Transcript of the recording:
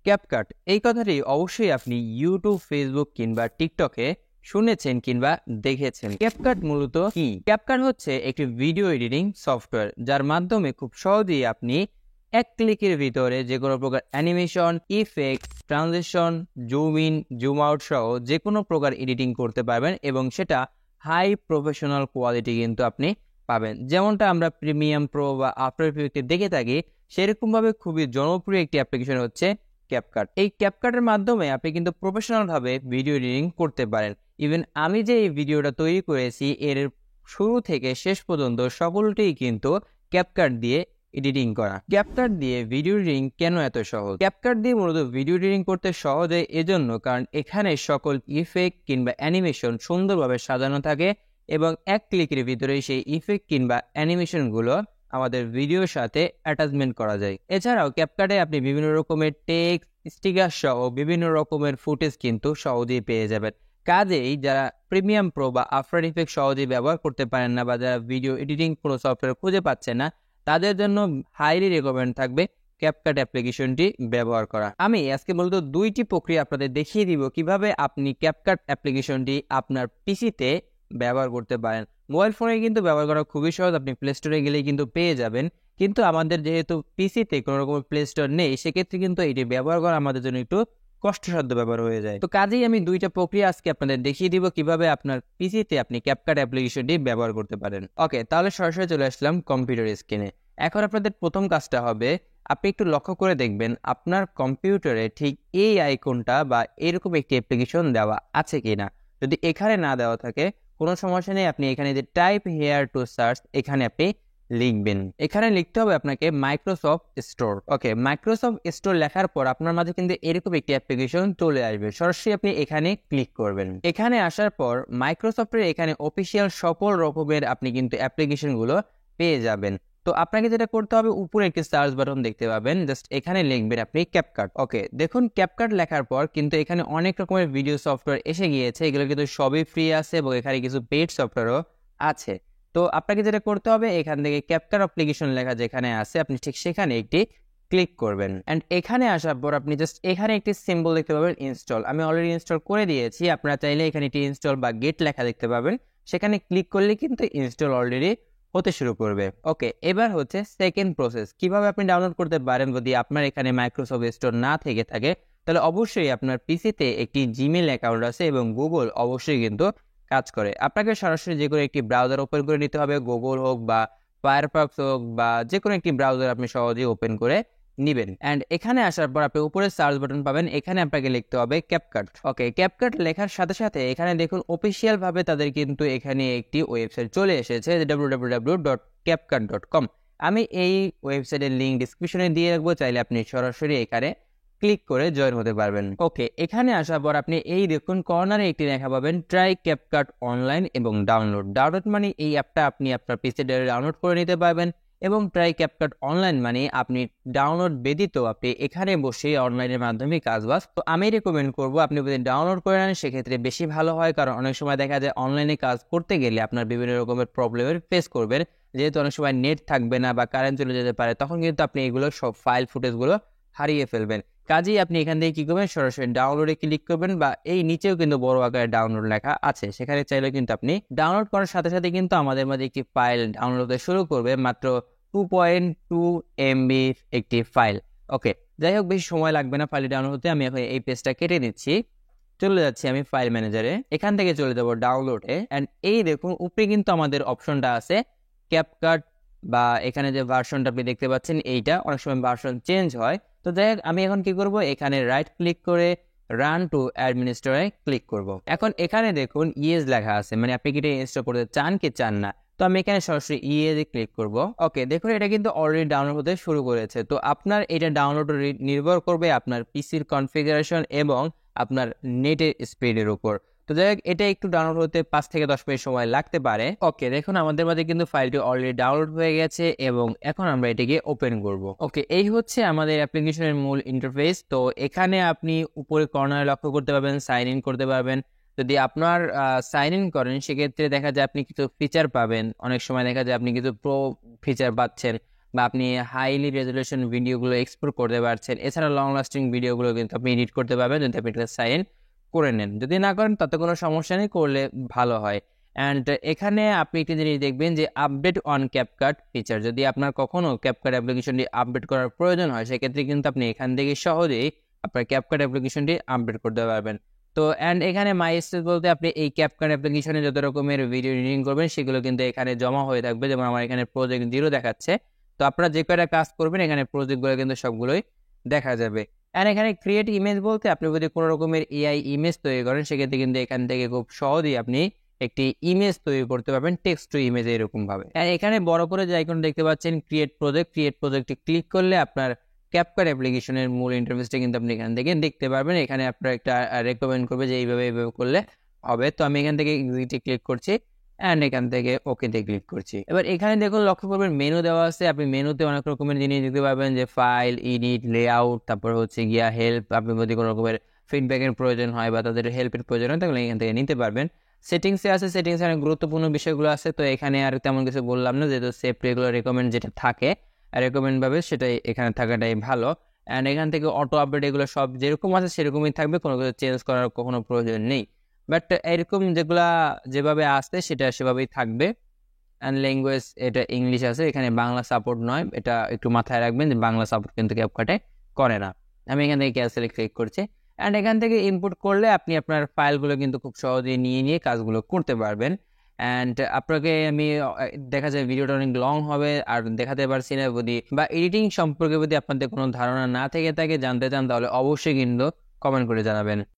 CapCut এই কথাটি অবশ্যই আপনি ইউটিউব, ফেসবুক কিংবা টিকটকে শুনেছেন কিংবা দেখেছেন। ক্যাপকাট মূলত কি? ক্যাপকাট হচ্ছে একটি ভিডিও এডিটিং সফটওয়্যার, যার মাধ্যমে খুব সহজেই আপনি এক ক্লিকের ভিতরে যে কোনো প্রকার animation, effect, transition, zoom in, zoom out সহ যে কোনো প্রকার এডিটিং করতে পারবেন এবং সেটা হাই প্রফেশনাল কোয়ালিটি কিন্তু আপনি পাবেন। যেমনটা আমরা প্রিমিয়াম প্রো বা আফটার ইফেক্টে দেখে থাকি, সেরকমভাবে খুবই জনপ্রিয় একটি অ্যাপ্লিকেশন হচ্ছে ক্যাপকাট। এই ক্যাপকাটের মাধ্যমে আপনি কিন্তু প্রফেশনালভাবে ভিডিও এডিটিং করতে পারেন। ইভেন আমি যে এই ভিডিওটা তৈরি করেছি, এর শুরু থেকে শেষ পর্যন্ত সকলটাই কিন্তু ক্যাপকাট দিয়ে এডিটিং করা। ক্যাপকাট দিয়ে ভিডিও এডিটিং কেন এত সহজ? ক্যাপকাট দিয়ে মূলত ভিডিও এডিটিং করতে সহজ হয় এজন্য কারণ এখানে সকল ইফেক্ট কিংবা অ্যানিমেশন সুন্দরভাবে সাজানো থাকে এবং এক ক্লিকের ভিতরে সেই ইফেক্ট কিংবা অ্যানিমেশনগুলো আমাদের ভিডিওর সাথে অ্যাটাচমেন্ট করা যায়। এছাড়াও ক্যাপকাটে আপনি বিভিন্ন রকমের টেক্সট, স্টিকার সহ বিভিন্ন রকমের ফুটেজ কিন্তু সহজেই পেয়ে যাবেন। কাজেই যারা প্রিমিয়াম প্রো বা আফটার ইফেক্ট সহজেই ব্যবহার করতে পারেন না বা যারা ভিডিও এডিটিং কোনো সফটওয়্যার খুঁজে পাচ্ছেন না, তাদের জন্য হাইলি রেকমেন্ড থাকবে ক্যাপকাট অ্যাপ্লিকেশনটি ব্যবহার করা। আমি আজকে মূলত দুইটি প্রক্রিয়া আপনাদের দেখিয়ে দিব কিভাবে আপনি ক্যাপকাট অ্যাপ্লিকেশনটি আপনার পিসিতে ব্যবহার করতে পারেন। মোবাইল ফোনে কিন্তু ব্যবহার করা খুবই সহজ, আপনি প্লে স্টোরে গেলেই কিন্তু পেয়ে যাবেন। কিন্তু আমাদের যেহেতু পিসিতে কোনো রকমের প্লে স্টোর নেই, সেক্ষেত্রে কিন্তু এটি ব্যবহার করা আমাদের জন্য একটু কষ্টসাধ্য ব্যাপার হয়ে যায়। তো কাজেই আমি দুইটা প্রক্রিয়া আজকে আপনাদের দেখিয়ে দিব কিভাবে আপনার পিসিতে আপনি ক্যাপকাট অ্যাপ্লিকেশনটি ব্যবহার করতে পারেন। ওকে, তাহলে সরাসরি চলে আসলাম কম্পিউটার স্ক্রিনে। এখন আপনাদের প্রথম কাজটা হবে, আপনি একটু লক্ষ্য করে দেখবেন আপনার কম্পিউটারে ঠিক এই আইকনটা বা এরকম একটি অ্যাপ্লিকেশন দেওয়া আছে কিনা। যদি এখানে না দেওয়া থাকে কোনো সমস্যা নেই, আপনি এখানে যে টাইপ হেয়ার টু সার্চ এখানে আপনি লিখবেন। এখানে লিখতে হবে আপনাকে মাইক্রোসফট স্টোর। ওকে, মাইক্রোসফট স্টোর লেখার পর আপনার মাঝে কিন্তু এরকম একটি অ্যাপ্লিকেশন চলে আসবে। সরাসরি আপনি এখানে ক্লিক করবেন। এখানে আসার পর মাইক্রোসফটের এখানে অফিসিয়াল সকল রকমের আপনি কিন্তু অ্যাপ্লিকেশনগুলো পেয়ে যাবেন। তো আপনাকে যেটা করতে হবে, উপরে একটি সার্চ বাটন দেখতে পাবেন, জাস্ট এখানে লিখবেন আপনি ক্যাপকাট। ওকে, দেখুন ক্যাপকাট লেখার পর কিন্তু এখানে অনেক রকমের ভিডিও সফটওয়্যার এসে গিয়েছে। এগুলো কিন্তু সবই ফ্রি আছে এবং এখানে কিছু পেইড সফটওয়্যারও আছে। তো আপনাকে যেটা করতে হবে, এখান থেকে ক্যাপকাট অ্যাপ্লিকেশন লেখা যেখানে আছে আপনি ঠিক সেখানে একটি ক্লিক করবেন। অ্যান্ড এখানে আসার পর আপনি জাস্ট এখানে একটি সিম্বল দেখতে পাবেন ইনস্টল। আমি অলরেডি ইনস্টল করে দিয়েছি, আপনারা চাইলে এখানে একটি ইনস্টল বা গেট লেখা দেখতে পাবেন, সেখানে ক্লিক করলে কিন্তু ইনস্টল অলরেডি হতে শুরু করবে। ওকে, এবার হচ্ছে সেকেন্ড প্রসেস, কিভাবে আপনি ডাউনলোড করতে পারেন। যদি আপনার এখানে মাইক্রোসফট স্টোর না থেকে থাকে, তাহলে অবশ্যই আপনার পিসিতে একটি জিমেল অ্যাকাউন্ট আছে এবং গুগল অবশ্যই কিন্তু কাজ করে। আপনাকে সরাসরি যে কোনো একটি ব্রাউজার ওপেন করে নিতে হবে, গুগল হোক বা ফায়ারফক্স হোক বা যে কোনো একটি ব্রাউজার আপনি সহজেই ওপেন করে নিবেন। অ্যান্ড এখানে আসার পর আপনি উপরে সার্চ বাটন পাবেন, এখানে আপনাকে লিখতে হবে ক্যাপকাট। ওকে, ক্যাপকাট লেখার সাথে সাথে এখানে দেখুন অফিসিয়াল ভাবে তাদের কিন্তু এখানে একটি ওয়েবসাইট চলে এসেছে, www.capcut.com। আমি এই ওয়েবসাইটের লিঙ্ক ডিসক্রিপশনে দিয়ে রাখবো, চাইলে আপনি সরাসরি এখানে ক্লিক করে জয়েন হতে পারবেন। ওকে, এখানে আসার পর আপনি এই দেখুন কর্নারে একটি লেখা পাবেন ট্রাই ক্যাপকাট অনলাইন এবং ডাউনলোড। ডাউনলোড মানে এই অ্যাপটা আপনি আপনার পিসিতে ডাউনলোড করে নিতে পারবেন এবং ট্রাই ক্যাপকাট অনলাইন মানে আপনি ডাউনলোড ব্যতীত আপনি এখানে বসে অনলাইনের মাধ্যমে কাজবাজ। তো আমি রেকমেন্ড করবো আপনি যদি ডাউনলোড করে নেন সেক্ষেত্রে বেশি ভালো হয়, কারণ অনেক সময় দেখা যায় অনলাইনে কাজ করতে গেলে আপনার বিভিন্ন রকমের প্রবলেমের ফেস করবেন, যেহেতু অনেক সময় নেট থাকবে না বা কারেন্ট চলে যেতে পারে, তখন কিন্তু আপনি এগুলো সব ফাইল ফুটেজগুলো হারিয়ে ফেলবেন। কাজেই আপনি এখান থেকে কি করবেন, সরাসরি ডাউনলোডে ক্লিক করবেন বা এই নিচেও কিন্তু বড় আকারে ডাউনলোড লেখা আছে, সেখানে চাইলে কিন্তু আপনি ডাউনলোড করার সাথে সাথে কিন্তু আমাদের মাঝে একটি ফাইল ডাউনলোড হতে শুরু করবে, মাত্র 2.2 MB একটি ফাইল। ওকে, যাই হোক বেশি সময় লাগবে না ফাইল ডাউনলোড হতে। আমি এখন এই পেজটা কেটে নিচ্ছি, চলে যাচ্ছি আমি ফাইল ম্যানেজারে, এখান থেকে চলে যাবো ডাউনলোডে। অ্যান্ড এই দেখুন উপরে কিন্তু আমাদের অপশনটা আছে ক্যাপকাট বা এখানে যে ভার্সনটা আপনি দেখতে পাচ্ছেন এইটা, অনেক সময় ভার্সন চেঞ্জ হয়। তো যাই হোক আমি এখন কি করব, এখানে রাইট ক্লিক করে রান টু অ্যাডমিনিস্ট্রেটরে ক্লিক করব। এখন এখানে দেখুন ইয়েস লেখা আছে, মানে আপনি কি এটা ইনস্টল করতে চান কি চান না। তো আমি এখানে সরাসরি ইয়েসে ক্লিক করব। ওকে, দেখুন এটা কিন্তু অলরেডি ডাউনলোড হতে শুরু করেছে। তো আপনার এটা ডাউনলোড নির্ভর করবে আপনার পিসির কনফিগারেশন এবং আপনার নেটের স্পিডের উপর। তো যাই হোক এটা একটু ডাউনলোড হতে 5 থেকে 10 মিনিট সময় লাগতে পারে। ওকে, দেখুন আমাদের মাঝে কিন্তু ফাইলটি অলরেডি ডাউনলোড হয়ে গেছে এবং এখন আমরা এটাকে ওপেন করব। ওকে, এই হচ্ছে আমাদের অ্যাপ্লিকেশনের মূল ইন্টারফেস। তো এখানে আপনি উপরে কর্নারে লক্ষ্য করতে পারবেন সাইন ইন করতে পারবেন। যদি আপনার সাইন ইন করেন সেক্ষেত্রে দেখা যায় আপনি কিছু ফিচার পাবেন, অনেক সময় দেখা যায় আপনি কিছু প্রো ফিচার পাচ্ছেন। বা আপনি হাইলি রেজলিউশন ভিডিওগুলো এক্সপোর্ট করতে পারছেন। এছাড়া লং লাস্টিং ভিডিওগুলো কিন্তু আপনি এডিট করতে পারবেন যদি আপনি এটা সাইন করে নেন। যদি না করেন তাতে কোনো সমস্যা নেই, করলে ভালো হয়। অ্যান্ড এখানে আপনি একটি জিনিস দেখবেন যে আপডেট অন ক্যাপকাট ফিচার। যদি আপনার কখনো ক্যাপকাট অ্যাপ্লিকেশনটি আপডেট করার প্রয়োজন হয়, সেক্ষেত্রে কিন্তু আপনি এখান থেকে সহজেই আপনার ক্যাপকাট অ্যাপ্লিকেশনটি আপডেট করতে পারবেন। তো অ্যান্ড এখানে মাই স্টেজ বলতে আপনি এই ক্যাপকাট অ্যাপ্লিকেশনে যত রকমের ভিডিও এডিটিং করবেন সেগুলো কিন্তু এখানে জমা হয়ে থাকবে। যেমন আমার এখানে প্রজেক্ট 0 দেখাচ্ছে। তো আপনারা যে কয়টা কাজ করবেন এখানে প্রজেক্টগুলো কিন্তু সবগুলোই দেখা যাবে। অ্যান্ড এখানে ক্রিয়েট ইমেজ বলতে আপনি যদি কোনো রকমের এআই ইমেজ তৈরি করেন, সেক্ষেত্রে কিন্তু এখান থেকে খুব সহজেই আপনি একটি ইমেজ তৈরি করতে পারবেন, টেক্সট টু ইমেজ এরকম ভাবে। এখানে বড় করে যে আইকন দেখতে পাচ্ছেন ক্রিয়েট প্রজেক্টে ক্লিক করলে আপনার ক্যাপকাট অ্যাপ্লিকেশনের মূল ইন্টারফেসটা কিন্তু আপনি এখান থেকে দেখতে পারবেন। এখানে আপনার একটা রেকমেন্ড করবে যে এইভাবে করলে হবে। তো আমি এখান থেকে এক্সিটে ক্লিক করছি অ্যান্ড এখান থেকে ওকেতে ক্লিক করছি। এবার এখানে দেখুন লক্ষ্য করবেন মেনু দেওয়া আছে। আপনি মেনুতে অনেক রকমের জিনিস দেখতে পাবেন, যে ফাইল, এডিট, লেআউট, তারপর হচ্ছে গিয়া হেল্প। আপনি যদি কোনো রকমের ফিডব্যাকের প্রয়োজন হয় বা তাদের হেল্পের প্রয়োজন হয় তাহলে এখান থেকে নিতে পারবেন। সেটিংসে আছে, সেটিংসে অনেক গুরুত্বপূর্ণ বিষয়গুলো আছে। তো এখানে আর তেমন কিছু বললাম না, যেহেতু সেভ রেগুলার রেকমেন্ড যেটা থাকে রেকমেন্ড ভাবে সেটাই এখানে থাকাটাই ভালো। অ্যান্ড এখান থেকে অটো আপডেট এগুলো সব যেরকম আছে সেরকমই থাকবে, কোনো কিছু চেঞ্জ করার কখনো প্রয়োজন নেই। বাট এরকম যেগুলা যেভাবে আসছে সেটা সেভাবেই থাকবে। অ্যান্ড ল্যাঙ্গুয়েজ এটা ইংলিশ আছে, এখানে বাংলা সাপোর্ট নয়, এটা একটু মাথায় রাখবেন যে বাংলা সাপোর্ট কিন্তু ক্যাপকাটে করে না। আমি এখান থেকে ক্যান্সেলে ক্লিক করছি। অ্যান্ড এখান থেকে ইনপুট করলে আপনি আপনার ফাইলগুলো কিন্তু খুব সহজেই নিয়ে কাজগুলো করতে পারবেন। অ্যান্ড আপনাকে আমি দেখা যায় ভিডিওটা অনেক লং হবে আর দেখাতে পারছি না, যদি বা এডিটিং সম্পর্কে যদি আপনাদের কোনো ধারণা না থেকে থাকে জানতে চান তাহলে অবশ্যই কিন্তু কমেন্ট করে জানাবেন।